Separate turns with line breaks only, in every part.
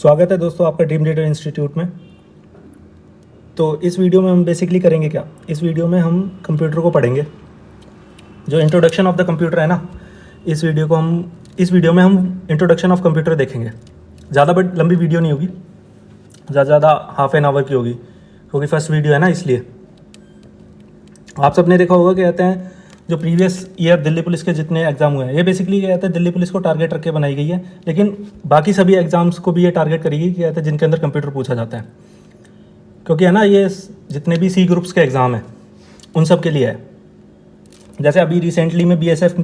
स्वागत है दोस्तों आपका ड्रीम लीडर इंस्टीट्यूट में। तो इस वीडियो में हम बेसिकली करेंगे क्या, इस वीडियो में हम कंप्यूटर को पढ़ेंगे। जो इंट्रोडक्शन ऑफ द कंप्यूटर है ना, इस वीडियो में हम इंट्रोडक्शन ऑफ कंप्यूटर देखेंगे। ज़्यादा बट लंबी वीडियो नहीं होगी, ज़्यादा हाफ एन आवर की होगी, क्योंकि फर्स्ट वीडियो है ना, इसलिए। आप सबने देखा होगा, कहते हैं जो प्रीवियस ईयर दिल्ली पुलिस के जितने एग्ज़ाम हुए हैं, ये बेसिकली क्या कहते हैं दिल्ली पुलिस को टारगेट रख के बनाई गई है, लेकिन बाकी सभी एग्ज़ाम्स को भी ये टारगेट करेगी क्या कहते हैं जिनके अंदर कंप्यूटर पूछा जाता है। क्योंकि है ना, ये जितने भी सी ग्रुप्स के एग्ज़ाम हैं उन सब के लिए है। जैसे अभी रिसेंटली में बीएसएफ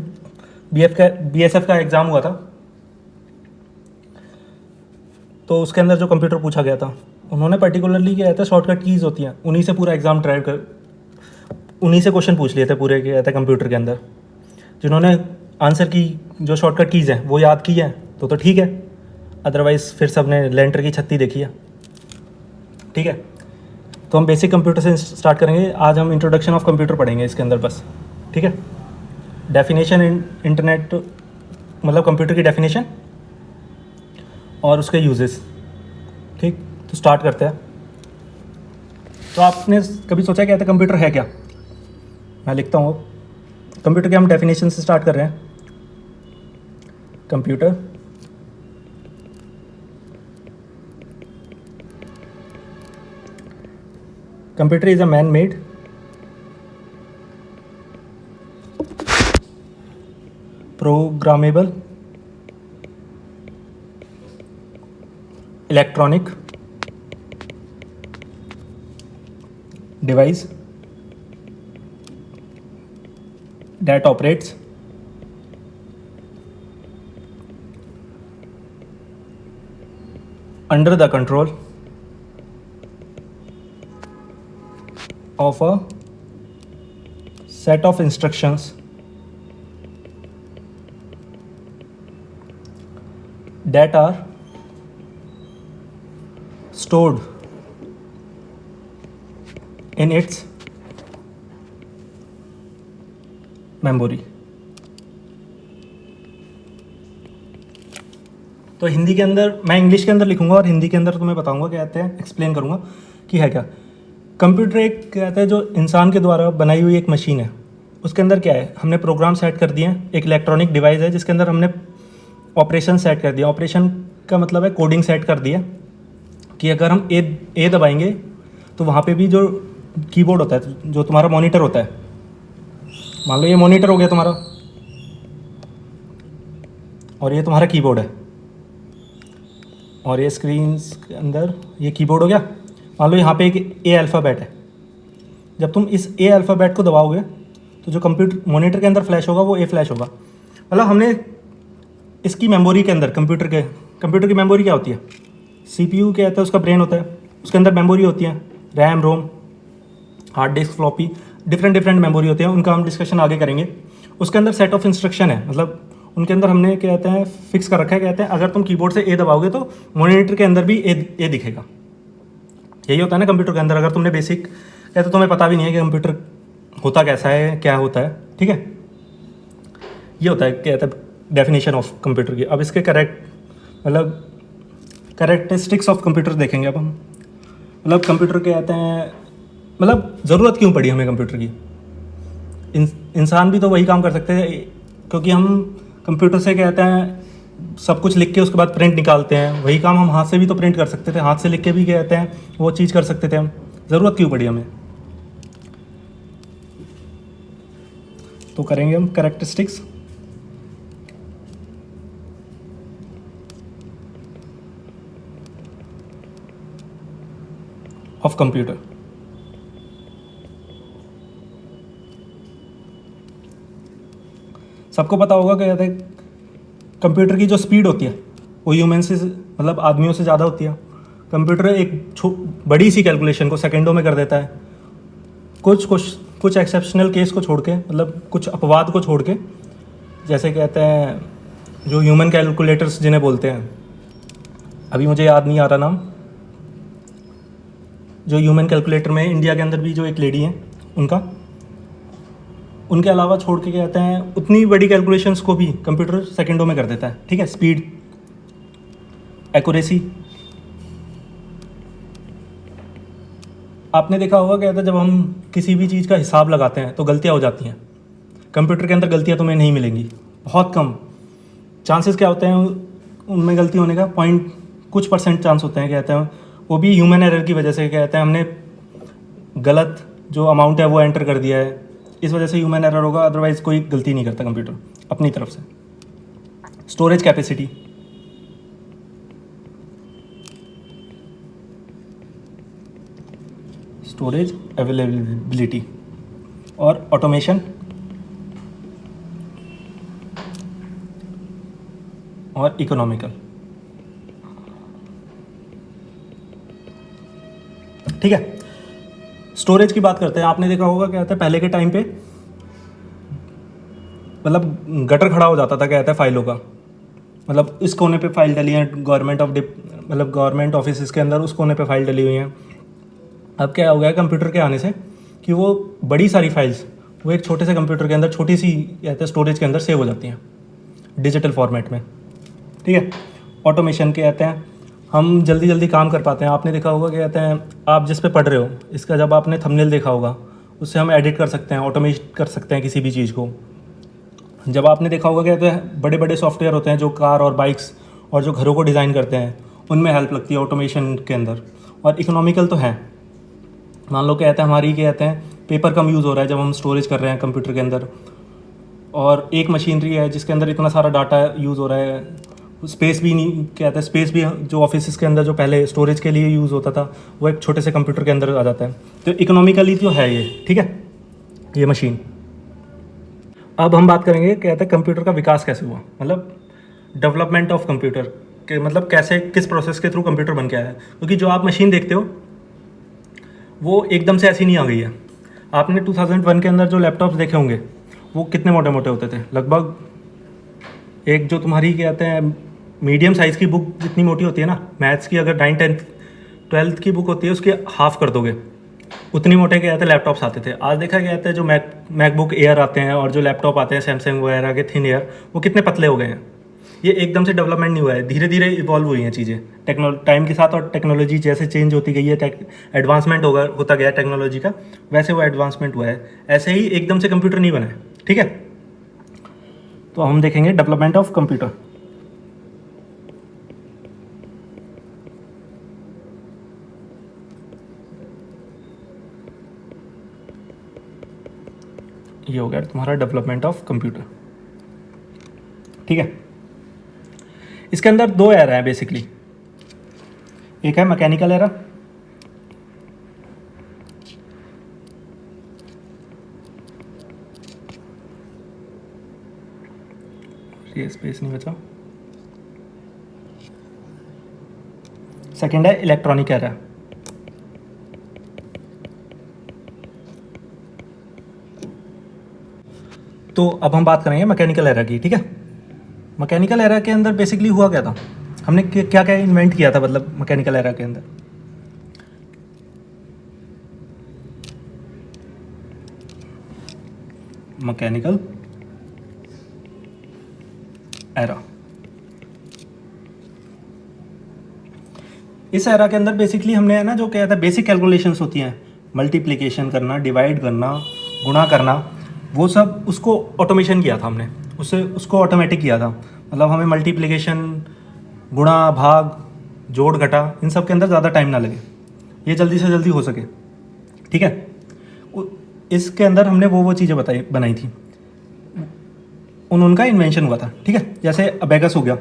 का एग्ज़ाम हुआ था, तो उसके अंदर जो कंप्यूटर पूछा गया था, उन्होंने पर्टिकुलरली क्या कहता है शॉर्टकट कीज़ होती हैं, उन्हीं से पूरा एग्ज़ाम उन्हीं से क्वेश्चन पूछ लिए थे पूरे के कहते हैं कंप्यूटर के अंदर। जिन्होंने आंसर की जो शॉर्टकट कीज़ हैं वो याद की है तो ठीक है, अदरवाइज़ फिर सब ने लेंटर की छत्ती देखी है। ठीक है, तो हम बेसिक कंप्यूटर से स्टार्ट करेंगे। आज हम इंट्रोडक्शन ऑफ कंप्यूटर पढ़ेंगे इसके अंदर बस। ठीक है, डेफिनेशन इंटरनेट मतलब कंप्यूटर की डेफिनेशन और उसके यूजेस। ठीक, तो स्टार्ट करते हैं। तो आपने कभी सोचा क्या था कंप्यूटर है क्या? मैं लिखता हूँ। कंप्यूटर के हम डेफिनेशन से स्टार्ट कर रहे हैं। Computer is a man made programmable electronic device that operates under the control of a set of instructions that are stored in its memory. तो हिंदी के अंदर मैं इंग्लिश के अंदर लिखूंगा और हिंदी के अंदर तुम्हें बताऊंगा क्या कहते हैं, एक्सप्लेन करूंगा कि है क्या। कंप्यूटर एक कहते हैं जो इंसान के द्वारा बनाई हुई एक मशीन है। उसके अंदर क्या है, हमने प्रोग्राम सेट कर दिए हैं। एक इलेक्ट्रॉनिक डिवाइस है जिसके अंदर हमने ऑपरेशन सेट कर दिया। ऑपरेशन का मतलब है कोडिंग सेट कर दिया कि अगर हम ए दबाएंगे तो वहाँ पे भी जो कीबोर्ड होता है, जो तुम्हारा मॉनिटर होता है, मान लो ये मॉनिटर हो गया तुम्हारा और ये तुम्हारा कीबोर्ड है, और ये स्क्रीन के अंदर ये कीबोर्ड हो गया। मान लो यहाँ पे एक ए अल्फ़ाबेट है। जब तुम इस ए अल्फ़ाबेट को दबाओगे तो जो कंप्यूटर मॉनिटर के अंदर फ्लैश होगा वो ए फ्लैश होगा। मतलब हमने इसकी मेमोरी के अंदर कंप्यूटर की मेमोरी क्या होती है, सीपीयू क्या होता है, उसका ब्रेन होता है। उसके अंदर मेमोरी होती है, RAM, ROM, hard disk, floppy, different memory होते हैं। उनका हम डिस्कशन आगे करेंगे। उसके अंदर सेट ऑफ इंस्ट्रक्शन है, मतलब उनके अंदर हमने क्या कहते हैं फिक्स कर रखा है। कहते हैं अगर तुम कीबोर्ड से ए दबाओगे तो मॉनिटर के अंदर भी ए दिखेगा। यही होता है ना कंप्यूटर के अंदर। अगर तुमने बेसिक कहते तुम्हें पता भी नहीं है कि कंप्यूटर होता कैसा है, क्या होता है। ठीक है, ये होता है क्या कहते हैं डेफिनेशन ऑफ कंप्यूटर की। अब इसके कैरेक्टरिस्टिक्स ऑफ कंप्यूटर देखेंगे अब हम। मतलब कंप्यूटर के कहते हैं, मतलब ज़रूरत क्यों पड़ी हमें कंप्यूटर की। इंसान भी तो वही काम कर सकते हैं, क्योंकि हम कंप्यूटर से कहते हैं सब कुछ लिख के उसके बाद प्रिंट निकालते हैं। वही काम हम हाथ से भी तो प्रिंट कर सकते थे, हाथ से लिख के भी कहते हैं वो चीज़ कर सकते थे हम। ज़रूरत क्यों पड़ी हमें, तो करेंगे हम कैरेक्टरिस्टिक्स ऑफ कंप्यूटर। सबको पता होगा क्या कहते हैं कंप्यूटर की जो स्पीड होती है वो ह्यूमन से मतलब आदमियों से ज़्यादा होती है। कंप्यूटर एक बड़ी सी कैलकुलेशन को सेकंडों में कर देता है। कुछ एक्सेप्शनल केस को छोड़ के, मतलब कुछ अपवाद को छोड़ के, जैसे कहते हैं जो ह्यूमन कैलकुलेटर्स जिन्हें बोलते हैं, अभी मुझे याद नहीं आ रहा नाम, जो ह्यूमन कैलकुलेटर में इंडिया के अंदर भी जो एक लेडी हैं उनके अलावा छोड़ के क्या कहते हैं उतनी बड़ी कैलकुलेशंस को भी कंप्यूटर सेकंडों में कर देता है। ठीक है, स्पीड, एक्यूरेसी, आपने देखा होगा क्या था, जब हम किसी भी चीज़ का हिसाब लगाते हैं तो गलतियाँ हो जाती हैं। कंप्यूटर के अंदर गलतियाँ तुम्हें नहीं मिलेंगी, बहुत कम चांसेस क्या होते हैं उनमें गलती होने का, पॉइंट कुछ परसेंट चांस होते हैं कहते हैं, वो भी ह्यूमन एरर की वजह से कहते हैं हमने गलत जो अमाउंट है वो एंटर कर दिया है, इस वजह से ह्यूमन एरर होगा, अदरवाइज़ कोई गलती नहीं करता कंप्यूटर अपनी तरफ से। स्टोरेज कैपेसिटी, स्टोरेज अवेलेबिलिटी और ऑटोमेशन और इकोनॉमिकल। ठीक है, स्टोरेज की बात करते हैं। आपने देखा होगा क्या होता है, पहले के टाइम पे मतलब गटर खड़ा हो जाता था, क्या कहता है फाइलों का, मतलब इस कोने पे फाइल डली है गवर्नमेंट मतलब गवर्नमेंट ऑफिस के अंदर, उस कोने पे फाइल डली हुई हैं। अब क्या हो गया कंप्यूटर के आने से कि वो बड़ी सारी फाइल्स वो एक छोटे से कंप्यूटर के अंदर छोटी सी कहते हैं स्टोरेज के अंदर सेव हो जाती हैं डिजिटल फॉर्मेट में। ठीक है, ऑटोमेशन के कहते हैं हम जल्दी जल्दी काम कर पाते हैं। आपने देखा होगा क्या कहते हैं, आप जिस पे पढ़ रहे हो इसका जब आपने थंबनेल देखा होगा, उससे हम एडिट कर सकते हैं, ऑटोमेट कर सकते हैं किसी भी चीज़ को। जब आपने देखा होगा क्या कहते हैं, बड़े बड़े सॉफ्टवेयर होते हैं जो कार और बाइक्स और जो घरों को डिज़ाइन करते हैं, उनमें हेल्प लगती है ऑटोमेशन के अंदर। और इकोनॉमिकल तो है, मान लो कहते हैं हमारी कहते हैं पेपर कम यूज़ हो रहा है जब हम स्टोरेज कर रहे हैं कंप्यूटर के अंदर, और एक मशीनरी है जिसके अंदर इतना सारा डाटा यूज़ हो रहा है, स्पेस भी नहीं कहते हैं, स्पेस भी जो ऑफिस के अंदर जो पहले स्टोरेज के लिए यूज़ होता था वो एक छोटे से कंप्यूटर के अंदर आ जाता है। तो इकोनॉमिकली तो है ये, ठीक है, ये मशीन। अब हम बात करेंगे कहते हैं कंप्यूटर का विकास कैसे हुआ, मतलब डेवलपमेंट ऑफ कंप्यूटर के, मतलब कैसे किस प्रोसेस के थ्रू कंप्यूटर बन के आया है। क्योंकि जो आप मशीन देखते हो वो एकदम से ऐसी नहीं आ गई है। आपने 2001 के अंदर जो लैपटॉप्स देखे होंगे वो कितने मोटे मोटे होते थे, लगभग एक जो तुम्हारी कहते हैं मीडियम साइज़ की बुक जितनी मोटी होती है ना, मैथ्स की अगर 9th 10th 12th की बुक होती है उसके हाफ कर दोगे, उतनी मोटे क्या कहते हैं लैपटॉप्स आते थे। आज देखा गया है जो मैकबुक एयर आते हैं और जो लैपटॉप आते हैं सैमसंग वगैरह के थिन एयर, वो कितने पतले हो गए हैं। ये एकदम से डेवलपमेंट नहीं हुआ है, धीरे धीरे इवॉल्व हुई हैं चीज़ें टाइम के साथ, और टेक्नोलॉजी जैसे चेंज होती गई है, एडवांसमेंट होता गया टेक्नोलॉजी का, वैसे वो एडवांसमेंट हुआ है। ऐसे ही एकदम से कंप्यूटर नहीं बना है, ठीक है। तो हम देखेंगे डेवलपमेंट ऑफ कंप्यूटर। ये हो गया तुम्हारा डेवलपमेंट ऑफ कंप्यूटर, ठीक है। इसके अंदर दो एरा है बेसिकली, एक है मैकेनिकल एरा, ये स्पेस नहीं बचा, सेकेंड है इलेक्ट्रॉनिक एरा। तो अब हम बात करेंगे मैकेनिकल एरा की, ठीक है। मैकेनिकल एरा के अंदर बेसिकली हुआ क्या था, हमने क्या क्या इन्वेंट किया था, मतलब मैकेनिकल एरा के अंदर। मैकेनिकल एरा, इस एरा के अंदर बेसिकली हमने है ना जो क्या था बेसिक कैलकुलेशंस होती हैं, मल्टीप्लिकेशन करना, डिवाइड करना, गुणा करना, वो सब उसको ऑटोमेशन किया था हमने, उसको ऑटोमेटिक किया था। मतलब हमें मल्टीप्लिकेशन, गुणा, भाग, जोड़, घटा, इन सब के अंदर ज़्यादा टाइम ना लगे, ये जल्दी से जल्दी हो सके, ठीक है। इसके अंदर हमने वो चीज़ें बनाई थी, उनका इन्वेंशन हुआ था, ठीक है। जैसे अबेगस हो गया,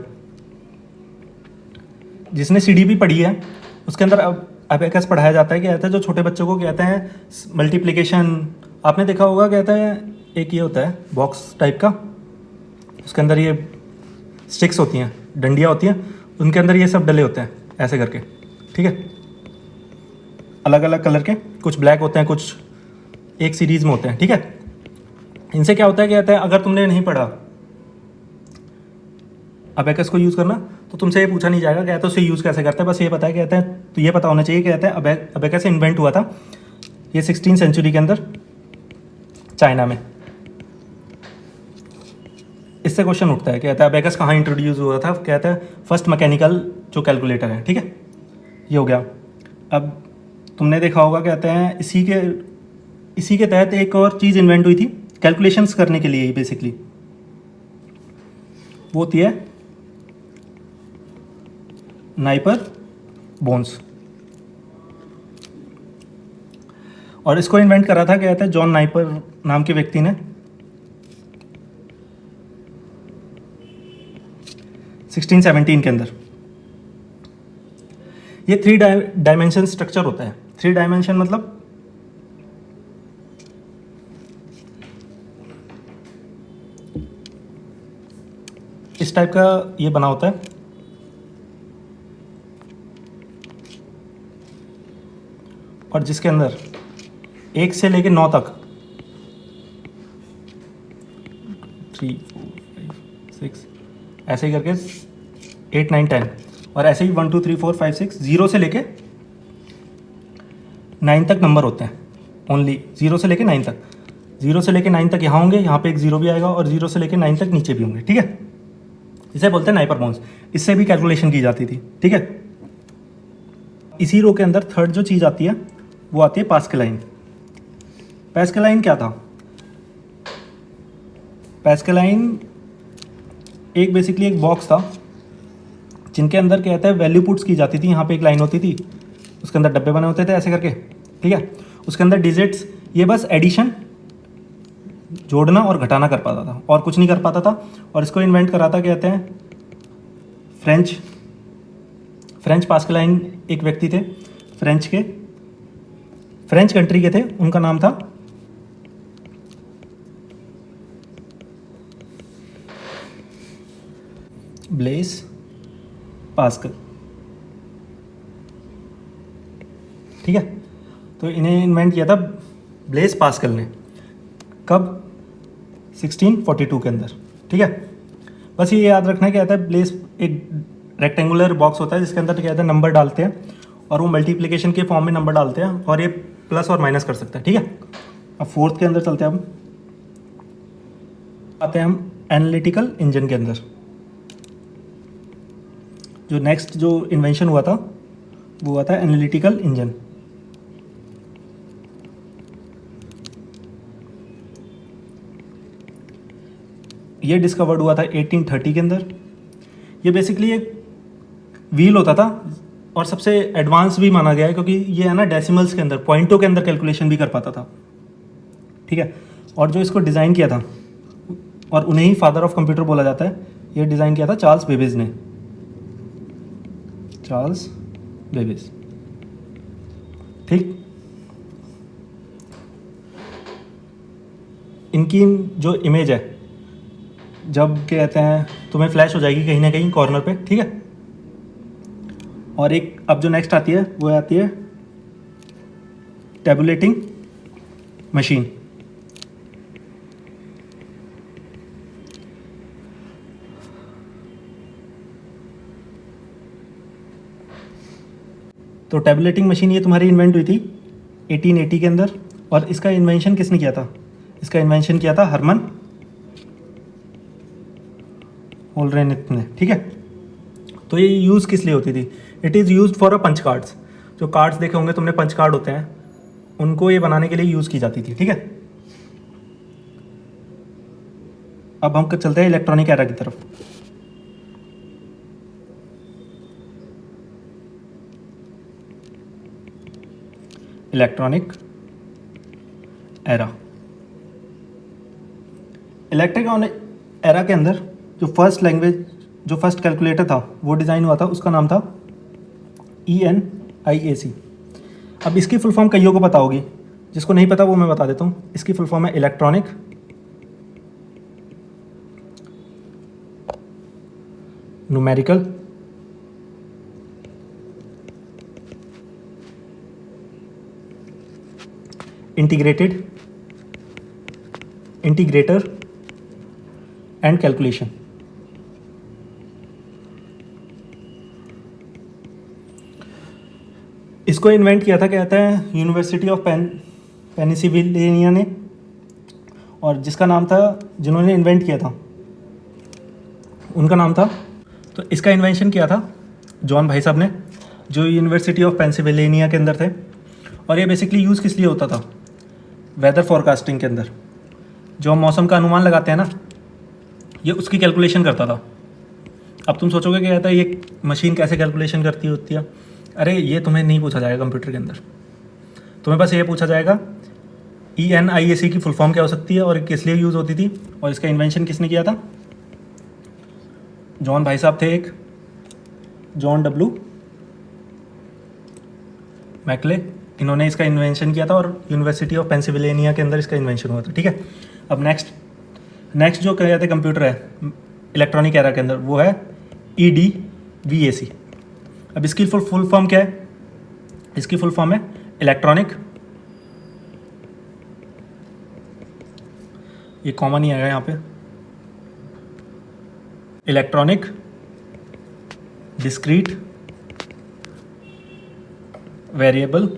जिसने सीडीपी पढ़ी है उसके अंदर अब अबेगस पढ़ाया जाता है। क्या कहता है जो छोटे बच्चों को कहते हैं मल्टीप्लिकेशन, आपने देखा होगा कहता है एक ये होता है बॉक्स टाइप का, उसके अंदर ये स्टिक्स होती हैं, डंडियाँ होती हैं, उनके अंदर ये सब डले होते हैं ऐसे करके, ठीक है। अलग अलग कलर के, कुछ ब्लैक होते हैं, कुछ एक सीरीज़ में होते हैं, ठीक है। इनसे क्या होता है, कहता है अगर तुमने नहीं पढ़ा अबेकस को यूज़ करना, तो तुमसे ये पूछा नहीं जाएगा कहता है उसे यूज़ कैसे करते हैं, बस ये पता है कहते हैं, तो ये पता होना चाहिए कहते हैं अबेकस इन्वेंट हुआ था ये 16वीं सेंचुरी के अंदर चाइना में। इससे क्वेश्चन उठता है, कहता है अबेकस कहाँ इंट्रोड्यूस हुआ था, कहता है फर्स्ट मैकेनिकल जो कैलकुलेटर है, ठीक है, ये हो गया। अब तुमने देखा होगा, कहते हैं इसी के तहत एक और चीज़ इन्वेंट हुई थी कैलकुलेशंस करने के लिए बेसिकली, वो होती है नाइपर बोन्स। और इसको इन्वेंट करा था क्या कहते हैं जॉन नाइपर नाम के व्यक्ति ने 1617 के अंदर। ये 3 डायमेंशन स्ट्रक्चर होता है। 3 डायमेंशन मतलब इस टाइप का ये बना होता है, और जिसके अंदर 1 से लेके 9 तक 3 4 5 6 ऐसे ही करके 8 9 10, और ऐसे ही 1 2 3 4 5 6 0 से लेके 9 तक नंबर होते हैं। ओनली 0 से लेके 9 तक, 0 से लेके 9 तक यहाँ होंगे, यहाँ पे एक 0 भी आएगा, और 0 से लेके 9 तक नीचे भी होंगे। ठीक है, इसे बोलते हैं नाइपर बोन्स। इससे भी कैलकुलेशन की जाती थी। ठीक है, इसी रो के अंदर थर्ड जो चीज़ आती है वो आती है पास्कलाइन। पास्कलाइन क्या था? पास्कलाइन एक बेसिकली एक बॉक्स था जिनके अंदर क्या कहता है वैल्यू पुट्स की जाती थी। यहाँ पे एक लाइन होती थी, उसके अंदर डब्बे बने होते थे ऐसे करके। ठीक है, उसके अंदर डिजिट्स, ये बस एडिशन, जोड़ना और घटाना कर पाता था, और कुछ नहीं कर पाता था। और इसको इन्वेंट करा था कहते हैं फ्रेंच पास्कलाइन एक व्यक्ति थे, फ्रेंच कंट्री के थे, उनका नाम था ब्लेस पास्कल। ठीक है, तो इन्हें इन्वेंट किया था ब्लेस पास्कल ने। कब? 1642 के अंदर। ठीक है, बस ये याद रखना है क्या आता है, ब्लेस एक रेक्टेंगुलर बॉक्स होता है जिसके अंदर क्या कहते हैं नंबर डालते हैं, और वो मल्टीप्लिकेशन के फॉर्म में नंबर डालते हैं, और ये प्लस और माइनस कर सकता है। ठीक है, अब फोर्थ के अंदर चलते हैं। अब आते हैं हम एनालिटिकल इंजन के अंदर। जो नेक्स्ट जो इन्वेंशन हुआ था वो हुआ था एनालिटिकल इंजन। ये डिस्कवर्ड हुआ था 1830 के अंदर। ये बेसिकली एक व्हील होता था, और सबसे एडवांस भी माना गया है क्योंकि ये है ना डेसिमल्स के अंदर, पॉइंटों के अंदर कैलकुलेशन भी कर पाता था। ठीक है, और जो इसको डिज़ाइन किया था, और उन्हें ही फादर ऑफ कंप्यूटर बोला जाता है, ये डिज़ाइन किया था चार्ल्स बेबेज ने। Charles Babbage. ठीक, इनकी जो इमेज है जब कहते हैं तुम्हें फ्लैश हो जाएगी कहीं ना कहीं कॉर्नर पे। ठीक है, और एक अब जो नेक्स्ट आती है वो आती है टैबुलेटिंग मशीन। तो टैबुलेटिंग मशीन ये तुम्हारी इन्वेंट हुई थी 1880 के अंदर, और इसका इन्वेंशन किसने किया था? इसका इन्वेंशन किया था हरमन होलरेनिथ ने। ठीक है, तो ये यूज़ किस लिए होती थी? It is used for a punch cards. जो कार्ड्स देखे होंगे तुमने, पंच कार्ड होते हैं, उनको ये बनाने के लिए यूज़ की जाती थी। ठीक है, अब हम चलते हैं इलेक्ट्रॉनिक एरा की तरफ। इलेक्ट्रॉनिक एरा, इलेक्ट्रॉनिक एरा के अंदर जो फर्स्ट कैलकुलेटर था वो डिज़ाइन हुआ था, उसका नाम था ENIAC। अब इसकी फुल फॉर्म कईयों को पता होगी, जिसको नहीं पता वो मैं बता देता हूँ। इसकी फुल फॉर्म है electronic numerical integrator and calculation. इसको इन्वेंट किया था क्या कहते हैं यूनिवर्सिटी ऑफ पेनिसिल्वेनिया ने, और जिसका नाम था, जिन्होंने इन्वेंट किया था उनका नाम था, तो इसका इन्वेंशन किया था जॉन भाई साहब ने, जो यूनिवर्सिटी ऑफ पेंसिल्वेनिया के अंदर थे। और ये बेसिकली यूज़ किस लिए होता था? वेदर फॉरकास्टिंग के अंदर जो हम मौसम का अनुमान लगाते हैं ना, ये उसकी कैलकुलेशन करता था। अब तुम सोचोगे क्या कहता है ये मशीन कैसे कैलकुलेशन करती होती है? अरे ये तुम्हें नहीं पूछा जाएगा कंप्यूटर के अंदर, तुम्हें बस ये पूछा जाएगा ENIAC की फुल फॉर्म क्या हो सकती है और किस लिए यूज़ होती थी, और इसका इन्वेंशन किसने किया था? जॉन भाई साहब थे एक, जॉन W मैकले, इन्होंने इसका इन्वेंशन किया था और यूनिवर्सिटी ऑफ पेंसिल्वेनिया के अंदर इसका इन्वेंशन हुआ था। ठीक है, अब नेक्स्ट जो कहते हैं कंप्यूटर है इलेक्ट्रॉनिक एरा के अंदर, वो है EDVAC। अब इसकी फुल फॉर्म क्या है? इसकी फुल फॉर्म है इलेक्ट्रॉनिक, ये कॉमन ही आएगा यहाँ पे, electronic discrete variable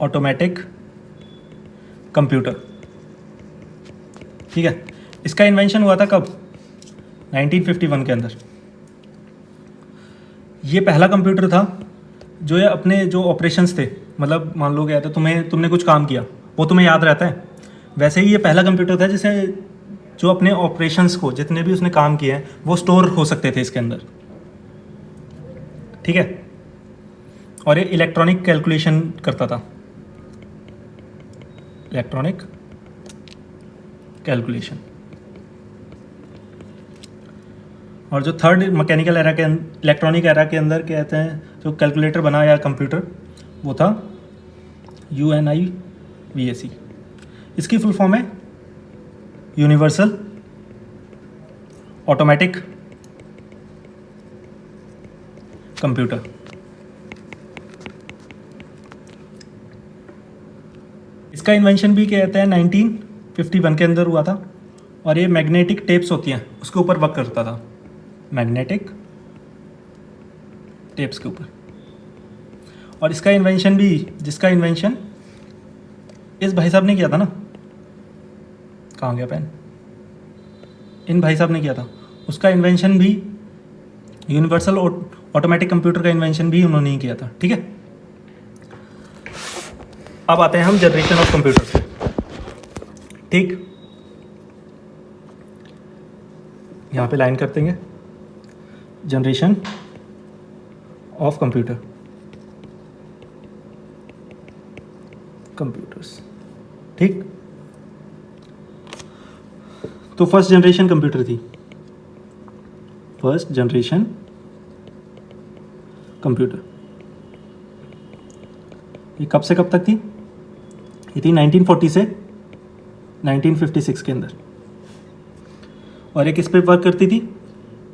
automatic computer. ठीक है, इसका इन्वेंशन हुआ था कब? 1951 के अंदर। ये पहला कंप्यूटर था जो ये अपने जो ऑपरेशंस थे, मतलब मान लो क्या था, तुमने कुछ काम किया वो तुम्हें याद रहता है, वैसे ही ये पहला कंप्यूटर था जिसे जो अपने ऑपरेशंस को, जितने भी उसने काम किए हैं वो स्टोर हो सकते थे इसके अंदर। ठीक है, और ये इलेक्ट्रॉनिक कैलकुलेशन करता था, इलेक्ट्रॉनिक कैलकुलेशन। और जो थर्ड मैकेनिकल एरा के इलेक्ट्रॉनिक एरा के अंदर कहते हैं जो कैलकुलेटर बना या कंप्यूटर, वो था UNIVAC। इसकी फुल फॉर्म है यूनिवर्सल ऑटोमेटिक कंप्यूटर। इसका इन्वेंशन भी कहते हैं 1951 के अंदर हुआ था, और ये मैग्नेटिक टेप्स होती हैं उसके ऊपर वर्क करता था, मैग्नेटिक टेप्स के ऊपर। और इसका इन्वेंशन भी, जिसका इन्वेंशन इस भाई साहब ने किया था ना, कहाँ गया पेन, इन भाई साहब ने किया था, उसका इन्वेंशन भी यूनिवर्सल ऑटोमेटिक कंप्यूटर का इन्वेंशन भी उन्होंने ही किया था। ठीक है, अब आते हैं हम जनरेशन ऑफ कंप्यूटर से। ठीक, यहाँ पे लाइन कर देंगे, जनरेशन ऑफ कंप्यूटर्स। ठीक, तो फर्स्ट जनरेशन कंप्यूटर थी, फर्स्ट जनरेशन कंप्यूटर, ये कब से कब तक थी? ये थी 1940 से 1956 के अंदर। और ये किस पे वर्क करती थी?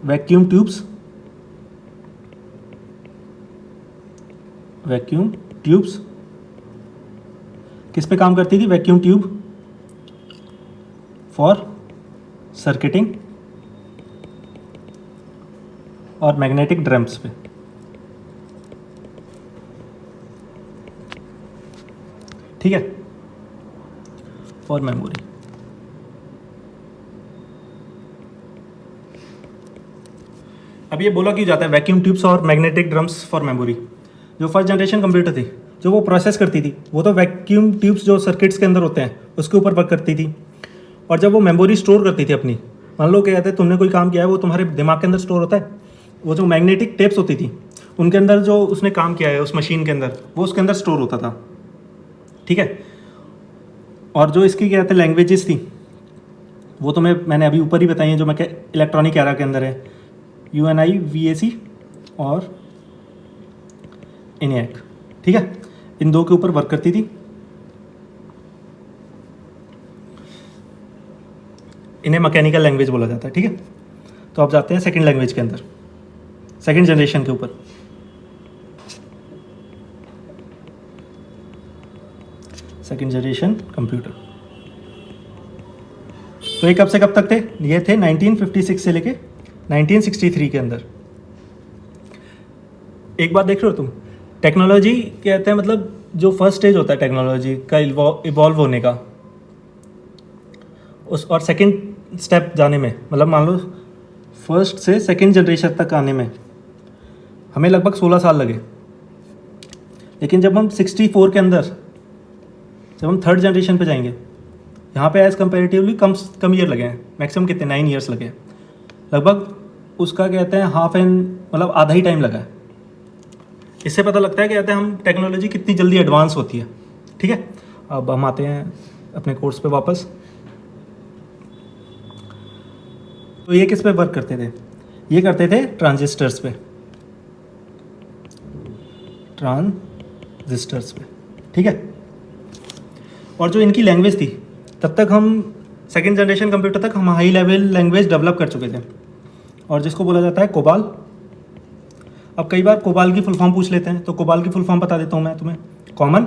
वैक्यूम ट्यूब्स, किस पे काम करती थी? वैक्यूम ट्यूब फॉर सर्किटिंग और मैग्नेटिक ड्रम्स पे। ठीक है, और मेमोरी। अब ये बोला क्यों जाता है वैक्यूम ट्यूब्स और मैग्नेटिक ड्रम्स फॉर मेमोरी? जो फर्स्ट जनरेशन कंप्यूटर थी, जो वो प्रोसेस करती थी, वो तो वैक्यूम ट्यूब्स जो सर्किट्स के अंदर होते हैं उसके ऊपर वर्क करती थी। और जब वो मेमोरी स्टोर करती थी अपनी, मान लो क्या कहते हैं तुमने कोई काम किया है, वो तुम्हारे दिमाग के अंदर स्टोर होता है, वो जो मैग्नेटिक टेप्स होती थी उनके अंदर जो उसने काम किया है उस मशीन के अंदर, वो उसके अंदर स्टोर होता था। ठीक है, और जो इसकी क्या कहते हैं लैंग्वेजेस थी, वो तो मैंने अभी ऊपर ही बताई है, जो मैं इलेक्ट्रॉनिक एरा के अंदर है, UNIVAC और ENIAC। ठीक है, इन दो के ऊपर वर्क करती थी। इन्हें मैकेनिकल लैंग्वेज बोला जाता है। ठीक है, तो अब जाते हैं सेकंड लैंग्वेज के अंदर, सेकंड जनरेशन के ऊपर। सेकंड जनरेशन कंप्यूटर, तो ये कब से कब तक थे? ये थे 1956 से लेके 1963 के अंदर। एक बात देख रहे हो तुम, टेक्नोलॉजी कहते हैं मतलब जो फर्स्ट स्टेज होता है टेक्नोलॉजी का इवॉल्व होने का, उस और सेकंड स्टेप जाने में, मतलब मान लो फर्स्ट से सेकंड जनरेशन तक आने में हमें लगभग 16 साल लगे। लेकिन जब हम 64 के अंदर जब हम थर्ड जनरेशन पे जाएंगे, यहाँ पे एज़ कंपेरेटिवली कम ईयर लगे हैं, मैक्सिमम कितने 9 ईयर्स लगे हैं, लगभग उसका कहते हैं हाफ एंड मतलब आधा ही टाइम लगा है। इससे पता लगता है कि कहते हैं हम टेक्नोलॉजी कितनी जल्दी एडवांस होती है। ठीक है, अब हम आते हैं अपने कोर्स पे वापस। तो ये किस पे वर्क करते थे? ये करते थे ट्रांजिस्टर्स पे, ठीक है। और जो इनकी लैंग्वेज थी, तब तक हम सेकेंड जनरेशन कंप्यूटर तक हम हाई लेवल लैंग्वेज डेवलप कर चुके थे, और जिसको बोला जाता है कोबाल। अब कई बार कोबाल की फुल फॉर्म पूछ लेते हैं, तो कोबाल की फुल फॉर्म बता देता हूँ मैं तुम्हें। कॉमन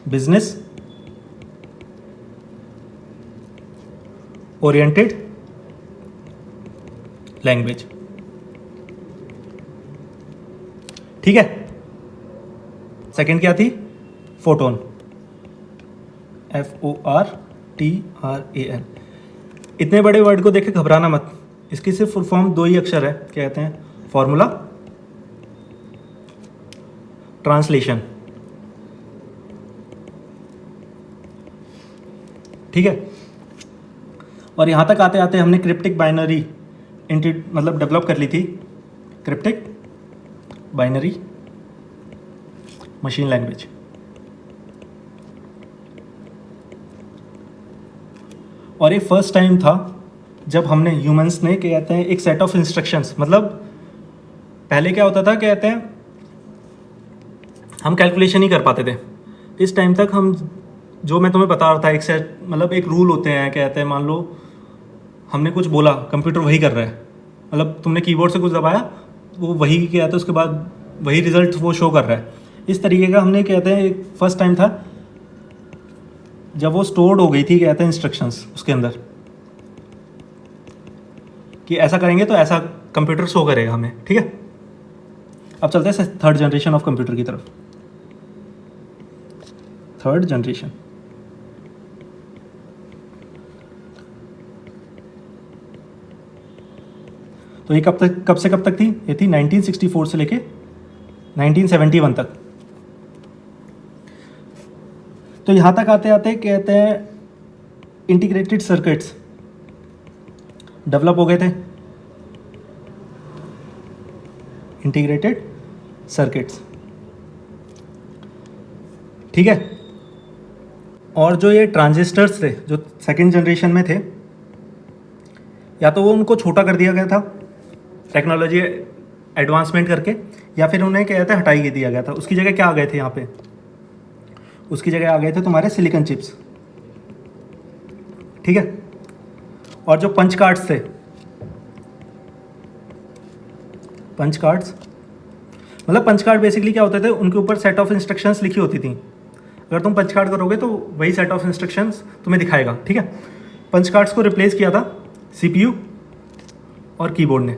बिजनेस ओरिएंटेड लैंग्वेज, ठीक है। सेकंड क्या थी? Photon, FORTRAN। इतने बड़े वर्ड को देख के घबराना मत, इसकी सिर्फ फुल फॉर्म 2 ही अक्षर है, क्या कहते हैं? फॉर्मूला ट्रांसलेशन, ठीक है। और यहाँ तक आते आते हमने क्रिप्टिक बाइनरी मतलब डेवलप कर ली थी, क्रिप्टिक बाइनरी मशीन लैंग्वेज। और ये फर्स्ट टाइम था जब हमने ह्यूमंस ने क्या कहते हैं एक सेट ऑफ इंस्ट्रक्शंस, मतलब पहले क्या होता था, कहते हैं हम कैलकुलेशन ही कर पाते थे। इस टाइम तक हम, जो मैं तुम्हें बता रहा था, एक सेट मतलब एक रूल होते हैं, कहते हैं मान लो हमने कुछ बोला, कंप्यूटर वही कर रहा है, मतलब तुमने कीबोर्ड से कुछ दबाया, वो वही किया था, उसके बाद वही रिजल्ट वो शो कर रहा है। इस तरीके का हमने कहते हैं एक फर्स्ट टाइम था जब वो स्टोर्ड हो गई थी, कहते हैं इंस्ट्रक्शंस उसके अंदर, कि ऐसा करेंगे तो ऐसा कंप्यूटर शो करेगा हमें, ठीक है। अब चलते हैं थर्ड जनरेशन ऑफ कंप्यूटर की तरफ। थर्ड जनरेशन, तो ये कब से कब तक थी? ये थी 1964 से लेके 1971 तक। तो यहाँ तक आते आते कहते हैं इंटीग्रेटेड सर्किट्स डेवलप हो गए थे, इंटीग्रेटेड सर्किट्स, ठीक है। और जो ये ट्रांजिस्टर्स थे जो सेकेंड जनरेशन में थे, या तो वो उनको छोटा कर दिया गया था टेक्नोलॉजी एडवांसमेंट करके, या फिर उन्हें क्या कहते हैं हटाई दिया गया था। उसकी जगह क्या आ गए थे यहाँ पे? उसकी जगह आ गए थे तुम्हारे सिलिकॉन चिप्स, ठीक है। और जो पंच कार्ड्स थे, पंच कार्ड्स मतलब पंच कार्ड बेसिकली क्या होते थे, उनके ऊपर सेट ऑफ इंस्ट्रक्शंस लिखी होती थी। अगर तुम पंच कार्ड करोगे तो वही सेट ऑफ इंस्ट्रक्शंस तुम्हें दिखाएगा, ठीक है। पंच कार्ड्स को रिप्लेस किया था CPU और कीबोर्ड ने।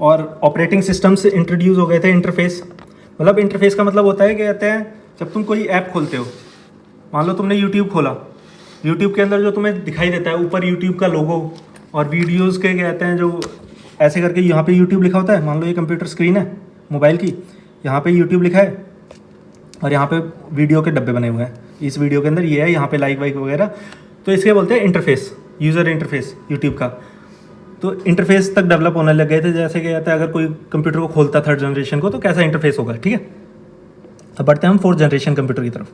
और ऑपरेटिंग सिस्टम से इंट्रोड्यूस हो गए थे इंटरफेस। मतलब इंटरफेस का मतलब होता है कि कहते हैं जब तुम कोई ऐप खोलते हो, मान लो तुमने YouTube खोला, YouTube के अंदर जो तुम्हें दिखाई देता है ऊपर YouTube का लोगो, और वीडियोस के कहते हैं जो ऐसे करके यहाँ पे YouTube लिखा होता है। मान लो ये कंप्यूटर स्क्रीन है मोबाइल की, यहाँ पे YouTube लिखा है और यहाँ पे वीडियो के डब्बे बने हुए हैं, इस वीडियो के अंदर ये है, यहाँ पे लाइक वाइक वगैरह, तो इसके बोलते हैं इंटरफेस, यूज़र इंटरफेस यूट्यूब का। तो इंटरफेस तक डेवलप होने लग गए थे, जैसे कि कहते हैं अगर कोई कंप्यूटर को खोलता थर्ड जनरेशन को तो कैसा इंटरफेस होगा, ठीक है। अब बढ़ते हैं हम फोर्थ जनरेशन कंप्यूटर की तरफ।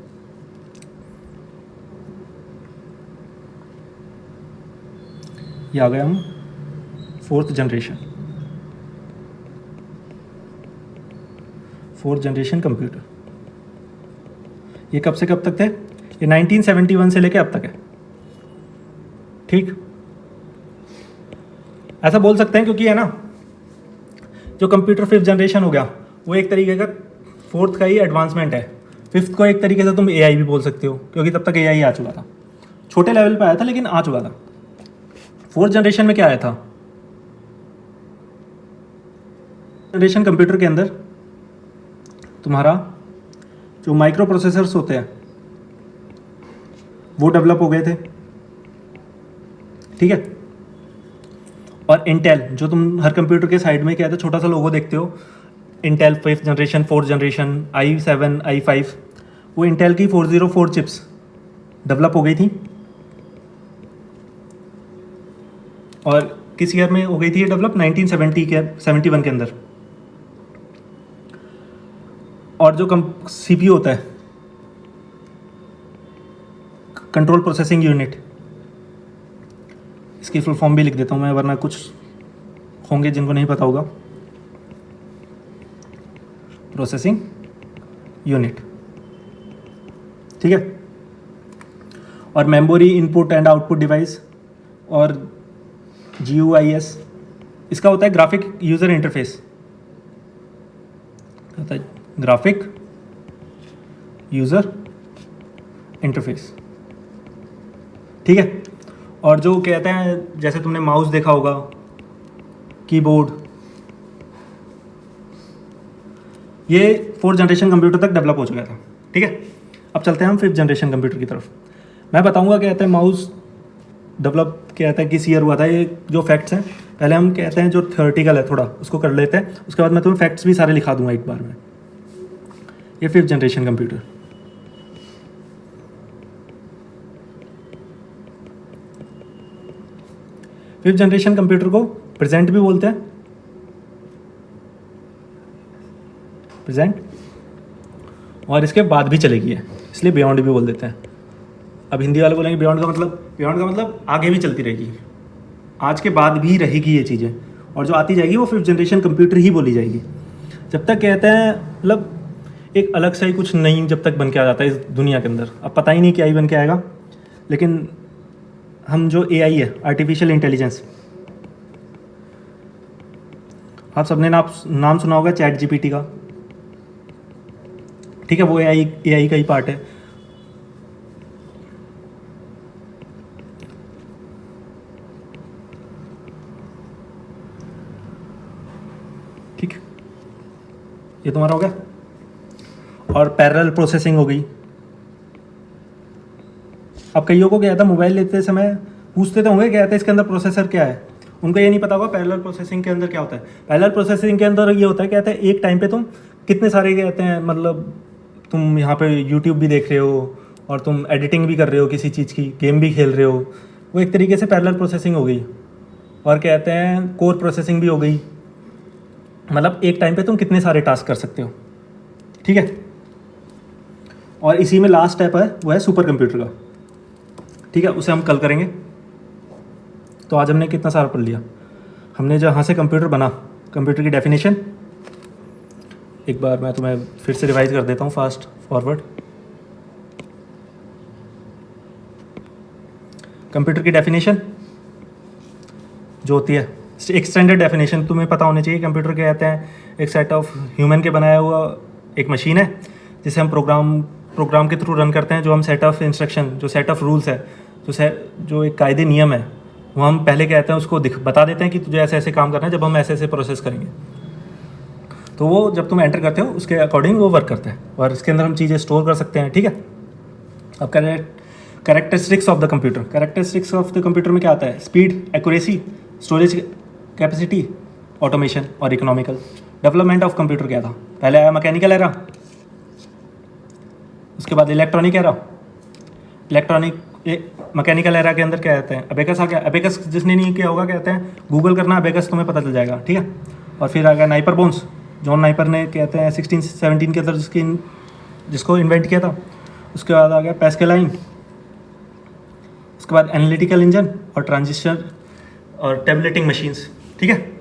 ये आ गए हम फोर्थ जनरेशन कंप्यूटर। ये कब से कब तक थे? ये 1971 से लेके अब तक है, ठीक। ऐसा बोल सकते हैं क्योंकि है ना, जो कंप्यूटर फिफ्थ जनरेशन हो गया वो एक तरीके का फोर्थ का ही एडवांसमेंट है। फिफ्थ को एक तरीके से तुम AI भी बोल सकते हो, क्योंकि तब तक AI आ चुका था, छोटे लेवल पे आया था लेकिन आ चुका था। फोर्थ जनरेशन में क्या आया था? जनरेशन कंप्यूटर के अंदर तुम्हारा जो माइक्रो प्रोसेसर्स होते हैं वो डेवलप हो गए थे, ठीक है। और इंटेल, जो तुम हर कंप्यूटर के साइड में क्या है छोटा सा लोगो देखते हो, Intel 5th generation, 4th generation, i7, i5, वो इंटेल की 404 चिप्स डेवलप हो गई थी। और किस ईयर में हो गई थी ये डेवलप? 1971 के अंदर। और जो CPU होता है, कंट्रोल प्रोसेसिंग यूनिट, इसकी फुल फॉर्म भी लिख देता हूँ मैं, वरना कुछ होंगे जिनको नहीं पता होगा। प्रोसेसिंग यूनिट, ठीक है। और memory input and output device, और GUIS, इसका होता है ग्राफिक यूज़र इंटरफेस, होता है ग्राफिक यूज़र इंटरफेस, ठीक है। और जो कहते हैं, जैसे तुमने माउस देखा होगा, कीबोर्ड, ये 4th जनरेशन कंप्यूटर तक डेवलप हो चुका था, ठीक है। अब चलते हैं हम 5th जनरेशन कंप्यूटर की तरफ। मैं बताऊंगा कहते हैं माउस डेवलप कहता है किस ईयर हुआ था। ये जो फैक्ट्स हैं पहले हम कहते हैं जो थ्योरेटिकल है थोड़ा उसको कर लेते हैं, उसके बाद मैं तुम्हें फैक्ट्स भी सारे लिखा दूंगा एक बार में। ये 5th generation computer, fifth generation computer को प्रेजेंट भी बोलते हैं, प्रेजेंट, और इसके बाद भी चलेगी है, इसलिए बियॉन्ड भी बोल देते हैं। अब हिंदी वाले बोलेंगे बियॉन्ड का मतलब आगे भी चलती रहेगी, आज के बाद भी रहेगी ये चीज़ें, और जो आती जाएगी वो 5th जनरेशन कंप्यूटर ही बोली जाएगी। जब तक कहते हैं मतलब एक अलग सा ही कुछ नहीं जब तक बन के आ जाता है इस दुनिया के अंदर, अब पता ही नहीं क्या ही बन के आएगा। लेकिन हम जो AI है, आर्टिफिशियल इंटेलिजेंस, आप सबने नाम सुना होगा ChatGPT का, ठीक है, वो AI का ही पार्ट है। ठीक, ये तुम्हारा हो गया। और पैरेलल प्रोसेसिंग हो गई। अब कईयों को क्या था, मोबाइल लेते समय पूछते तो होंगे क्या था इसके अंदर प्रोसेसर क्या है, उनको ये नहीं पता होगा पैरेलल प्रोसेसिंग के अंदर क्या होता है। पैरेलल प्रोसेसिंग के अंदर ये होता है, कहते हैं एक टाइम पे तुम कितने सारे कहते हैं, मतलब तुम यहाँ पे यूट्यूब भी देख रहे हो और तुम एडिटिंग भी कर रहे हो किसी चीज़ की, गेम भी खेल रहे हो, वो एक तरीके से पैरेलल प्रोसेसिंग हो गई। और कहते हैं कोर प्रोसेसिंग भी हो गई, मतलब एक टाइम पे तुम कितने सारे टास्क कर सकते हो, ठीक है। और इसी में लास्ट स्टेप है, वो है सुपर कंप्यूटर का, ठीक है, उसे हम कल करेंगे। तो आज हमने कितना सारा पढ़ लिया, हमने जहाँ से कंप्यूटर बना, कंप्यूटर की डेफिनेशन एक बार मैं तुम्हें फिर से रिवाइज कर देता हूँ फास्ट फॉरवर्ड। कंप्यूटर की डेफिनेशन जो होती है, एक स्टैंडर्ड डेफिनेशन तुम्हें पता होनी चाहिए। कंप्यूटर क्या कहते हैं, एक सेट ऑफ ह्यूमन के बनाया हुआ एक मशीन है जिसे हम प्रोग्राम के थ्रू रन करते हैं, जो हम सेट ऑफ इंस्ट्रक्शन, जो सेट ऑफ रूल्स है, जो एक कायदे नियम है, वो हम पहले कहते हैं उसको बता देते हैं कि तुझे ऐसे ऐसे काम करना है, जब हम ऐसे ऐसे प्रोसेस करेंगे तो वो जब तुम एंटर करते हो उसके अकॉर्डिंग वो वर्क करता है, और इसके अंदर हम चीज़ें स्टोर कर सकते हैं, ठीक है। अब characteristics of the computer, characteristics of the computer में क्या आता है, speed, accuracy, storage capacity, automation और इकोनॉमिकल। डेवलपमेंट ऑफ कंप्यूटर क्या था, पहले आया मैकेनिकल एरा, उसके बाद इलेक्ट्रॉनिक एरा, मैकेनिकल एरा के अंदर क्या कहते हैं, अबेकस आ गया। अबेकस जिसने नहीं किया होगा कहते हैं गूगल करना अबेकस, तुम्हें पता चल जाएगा, ठीक है। और फिर आ गया नाइपर बोन्स, जॉन नाइपर ने कहते हैं 1617 के अंदर जिसको इन्वेंट किया था। उसके बाद आ गया पैस्केलाइन, उसके बाद एनालिटिकल इंजन और ट्रांजिस्टर और टेबलेटिंग मशीन्स, ठीक है।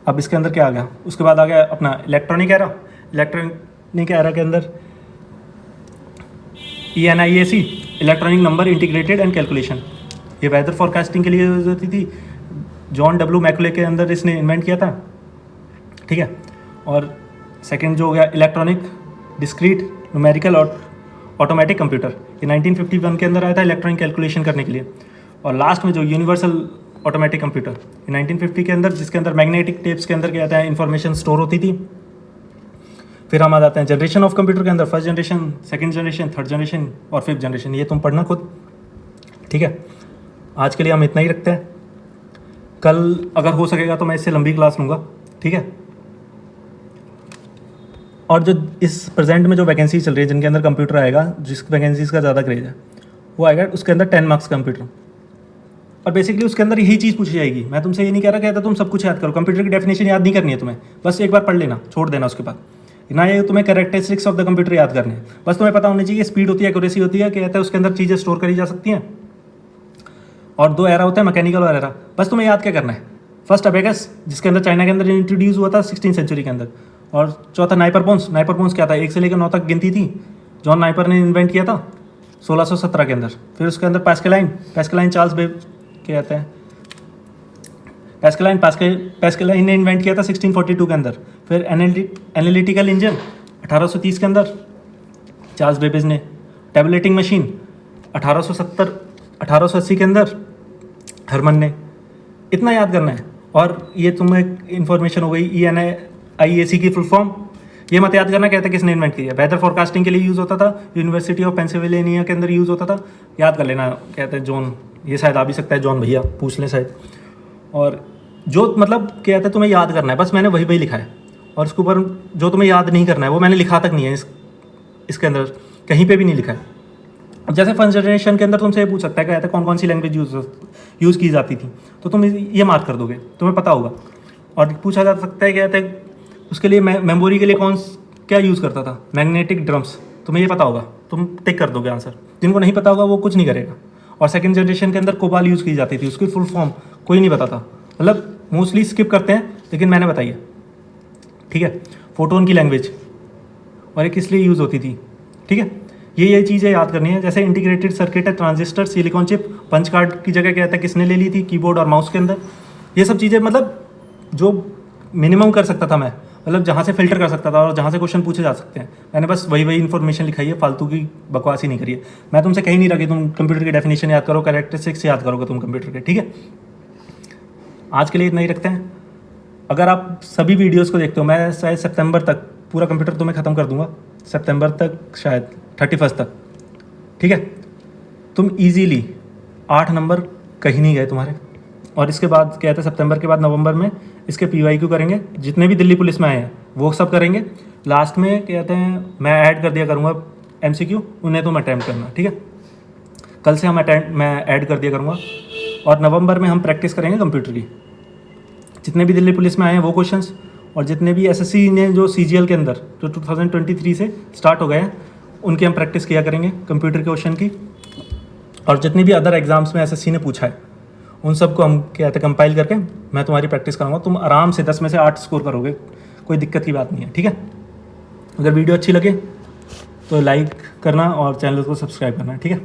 अब इसके अंदर क्या आ गया, उसके बाद आ गया अपना इलेक्ट्रॉनिक एरा। इलेक्ट्रॉनिक एरा के अंदर ENIAC, electronic number integrated and calculation, ये वेदर फॉरकास्टिंग के लिए यूज होती थी, जॉन W मैकुले के अंदर इसने इन्वेंट किया था, ठीक है। और सेकंड जो हो गया इलेक्ट्रॉनिक डिस्क्रीट न्यूमेरिकल और ऑटोमेटिक कंप्यूटर, ये 1951 के अंदर आया था इलेक्ट्रॉनिक कैलकुलेशन करने के लिए। और लास्ट में जो यूनिवर्सल ऑटोमेटिक कंप्यूटर 1950 के अंदर, जिसके अंदर मैग्नेटिक टेप्स के अंदर क्या आता है इन्फॉर्मेशन स्टोर होती थी। फिर हम आ जाते हैं जनरेशन ऑफ कंप्यूटर के अंदर, first generation, second generation, third generation और फिफ्थ जनरेशन, ये तुम पढ़ना खुद, ठीक है। आज के लिए हम इतना ही रखते हैं, कल अगर हो सकेगा तो मैं इससे लंबी क्लास लूँगा, ठीक है। और जो इस प्रेजेंट में जो वैकेंसी चल रही है जिनके अंदर कंप्यूटर आएगा, जिस वैकेंसीज़ का ज़्यादा क्रेज है, वो आएगा उसके अंदर 10 मार्क्स कंप्यूटर। और बेसिकली उसके अंदर यही चीज़ पूछी जाएगी। मैं तुमसे ये नहीं कह रहा कहता तुम सब कुछ याद करो, कंप्यूटर की डेफिनेशन याद नहीं करनी है तुम्हें, बस एक बार पढ़ लेना, छोड़ देना उसके बाद। ना ये तुम्हें कैरेक्टरिस्टिक्स ऑफ द कंप्यूटर याद करने हैं, बस तुम्हें पता होनी चाहिए स्पीड होती है, एक्यूरेसी होती है, कहता है उसके अंदर चीज़ें स्टोर करी जा सकती हैं, और 2 एरा होते हैं, मैकेनिकल और एरा। बस तुम्हें याद क्या करना है, फर्स्ट अबेकस जिसके अंदर चाइना के अंदर इंट्रोड्यूस हुआ था 16वीं सेंचुरी के अंदर, और चौथा नाइपर बोन्स। नाइपर बोन्स क्या था, 1 से लेकर 9 तक गिनती थी, जॉन नाइपर ने इन्वेंट किया था 1617 के अंदर। फिर उसके अंदर पैस्कलाइन चार्ल्स बेब कहते हैं, पैस्कलाइन ने इन्वेंट किया था 1642 के अंदर। फिर एनालिटिकल इंजन 1830 के अंदर चार्ल्स बेबेज ने। टैबुलेटिंग मशीन 1880 के अंदर हरमन ने। इतना याद करना है। और ये तुम्हें इन्फॉर्मेशन हो गई ENIAC की फुल फॉर्म। ये मत याद करना कहते हैं किसने इन्वेंट किया। वेदर फोरकास्टिंग के लिए यूज़ होता था, यूनिवर्सिटी ऑफ पेंसिल्वेनिया के अंदर यूज़ होता था। याद कर लेना, कहते हैं जॉन, ये शायद आ भी सकता है जॉन भैया, पूछ लें शायद। और जो मतलब कहते हैं तुम्हें याद करना है, बस मैंने वही लिखा है। और इसके ऊपर जो तुम्हें याद नहीं करना है वो मैंने लिखा तक नहीं है, इसके अंदर कहीं पे भी नहीं लिखा है। जैसे फर्स्ट जनरेशन के अंदर तुमसे ये पूछ सकता है कहते हैं कौन कौन सी लैंग्वेज यूज़ की जाती थी, तो तुम ये मार्क कर दोगे, तुम्हें पता होगा। और पूछा जा सकता है कहते हैं उसके लिए मेमोरी के लिए क्या यूज़ करता था, मैग्नेटिक ड्रम्स, तुम्हें ये पता होगा, तुम टिक कर दोगे आंसर। जिनको नहीं पता होगा वो कुछ नहीं करेगा। और सेकंड जनरेशन के अंदर कोबाल यूज़ की जाती थी, उसकी फुल फॉर्म कोई नहीं बताता, मतलब मोस्टली स्किप करते हैं, लेकिन मैंने बताई है, ठीक है। फोटोन की लैंग्वेज, और ये किस लिए यूज़ होती थी, ठीक है। ये चीज़ें याद करनी है। जैसे इंटीग्रेटेड सर्किट है, transistor, silicon chip, punch card की जगह कहता है किसने ले ली थी, कीबोर्ड और माउस के अंदर। ये सब चीज़ें मतलब जो मिनिमम कर सकता था मैं, मतलब जहाँ से फिल्टर कर सकता था और जहाँ से क्वेश्चन पूछे जा सकते हैं, मैंने बस वही इन्फॉर्मेशन लिखाई है, फालतू की बकवास ही नहीं करी है। मैं तुमसे कहीं नहीं रहा कि तुम कंप्यूटर की डेफिनेशन याद करो, कैरेक्टरिस्टिक्स याद करोगे तुम कंप्यूटर के, ठीक है। आज के लिए इतना ही रखते हैं। अगर आप सभी वीडियोज़ को देखते हो, मैं शायद सितंबर तक पूरा कंप्यूटर तुम्हें ख़त्म कर दूंगा, सितंबर तक, शायद 31 तक, ठीक है। तुम इजीली 8 नंबर कहीं नहीं गए तुम्हारे। और इसके बाद कहते हैं सितंबर के बाद नवंबर में इसके PYQ करेंगे, जितने भी दिल्ली पुलिस में आए हैं वो सब करेंगे। लास्ट में कहते हैं मैं ऐड कर दिया करूँगा MCQ, उन्हें तुम अटैम्प्ट करना, ठीक है। कल से मैं ऐड कर दिया करूँगा। और नवंबर में हम प्रैक्टिस करेंगे कंप्यूटर की, जितने भी दिल्ली पुलिस में आए हैं वो क्वेश्चंस, और जितने भी SSC ने जो CGL के अंदर जो 2023 से स्टार्ट हो गए हैं उनकी हम प्रैक्टिस किया करेंगे कंप्यूटर के क्वेश्चन की। और जितनी भी अदर एग्जाम्स में SSC ने पूछा है उन सबको हम कहते हैं कंपाइल करके मैं तुम्हारी प्रैक्टिस कराऊंगा। तुम आराम से 10 में से 8 स्कोर करोगे, कोई दिक्कत की बात नहीं है, ठीक है। अगर वीडियो अच्छी लगे तो लाइक करना और चैनल को सब्सक्राइब करना, ठीक है।